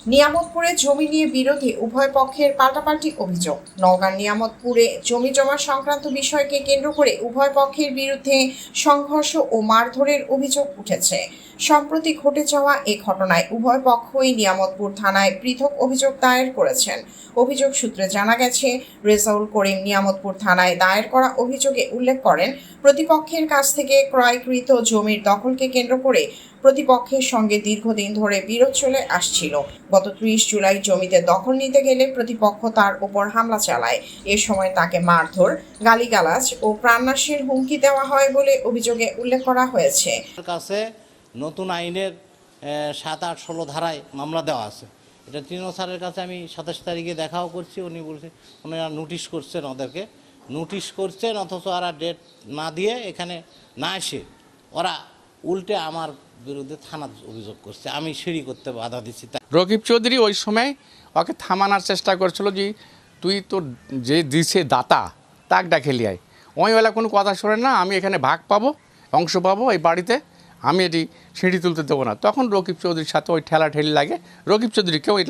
নিয়ামতপুরে জমি নিয়ে বিরোধে উভয় পক্ষের পাল্টাপাল্টি অভিযোগ। নওগাঁর নিয়ামতপুরে জমি জমা সংক্রান্ত বিষয়কে কেন্দ্র করে উভয় পক্ষের বিরুদ্ধে সংঘর্ষ ও মারধরের অভিযোগ উঠেছে। সম্প্রতি ঘটে যাওয়া এ ঘটনায় উভয় পক্ষই নিয়ামতপুর থানায় পৃথক অভিযোগ দায়ের করেছেন। অভিযোগ সূত্রে জানা গেছে, রেজাউল করিম নিয়ামতপুর থানায় দায়ের করা অভিযোগে উল্লেখ করেন, প্রতিপক্ষের কাছ থেকে ক্রয়কৃত জমির দখলকে কেন্দ্র করে প্রতিপক্ষের সঙ্গে দীর্ঘদিন ধরে বিরোধ চলে আসছিল। গত 30 জুলাই জমিতে দখল নিতে গেলে প্রতিপক্ষ তার উপর হামলা চালায়। এ সময় তাকে মারধর, গালিগালাজ ও প্রাণনাশের হুমকি দেওয়া হয় বলে অভিযোগে উল্লেখ করা হয়েছে। কাছে নতুন আইনের 7, 8, 16 ধারায় মামলা দেওয়া আছে। এটা তৃণ স্যারের কাছে আমি 27 তারিখে দেখাও করছি। উনি বলছে ওনারা নোটিশ করছেন, ওদেরকে নোটিশ করছেন, অথচ ওরা ডেট না দিয়ে এখানে না এসে ওরা উল্টে আমার বিরুদ্ধে থানা অভিযোগ করছে। আমি সিঁড়ি করতে বাধা দিচ্ছি। রকিব চৌধুরী ওই সময় ওকে থামানোর চেষ্টা করছিল যে তুই তোর যে দিছে দাতা তাক ডাকে লিয়ায়, ওইবেলা কোনো কথা শোনে না, আমি এখানে ভাগ পাবো, অংশ পাবো এই বাড়িতে, আমি এটি সিঁড়ি তুলতে দেবো না। তখন রকিব চৌধুরীর সাথে ওই ঠেলাঠেলি লাগে, রকিব চৌধুরীকে ওই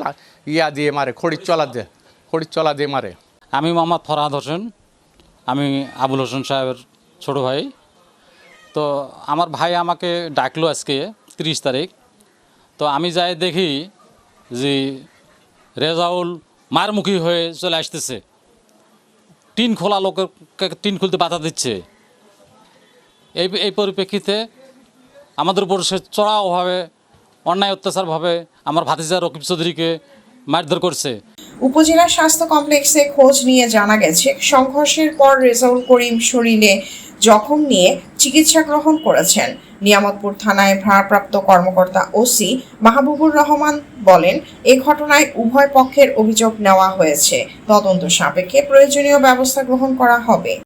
ইয়া দিয়ে মারে, খড়ির চলা দিয়ে মারে। আমি মোহাম্মদ ফরহাদ হোসেন, আমি আবুল হোসেন সাহেবের ছোটো ভাই। তো আমার ভাই আমাকে ডাকলো আজকে 30 তারিখ। তো আমি যাই দেখি যে রেজাউল মারমুখী হয়ে চলে আসতেছে, টিন খোলা লোকের টিন খুলতে বাধা দিচ্ছে। এই পরিপ্রেক্ষিতে আমাদের উপর সে চড়াওভাবে অন্যায় অত্যাচারভাবে আমার ভাতিজা রকিব চৌধুরীকে মারধর করছে। উপজেলা স্বাস্থ্য কমপ্লেক্সে খোঁজ নিয়ে জানা গেছে, সংঘর্ষের পর রেজাউল করিম শরীরে জখম নিয়ে চিকিৎসা গ্রহণ করেছেন। নিয়ামতপুর থানায় ভারপ্রাপ্ত কর্মকর্তা ওসি মাহবুবুর রহমান বলেন, এ ঘটনায় উভয় পক্ষের অভিযোগ নেওয়া হয়েছে। তদন্ত সাপেক্ষে প্রয়োজনীয় ব্যবস্থা গ্রহণ করা হবে।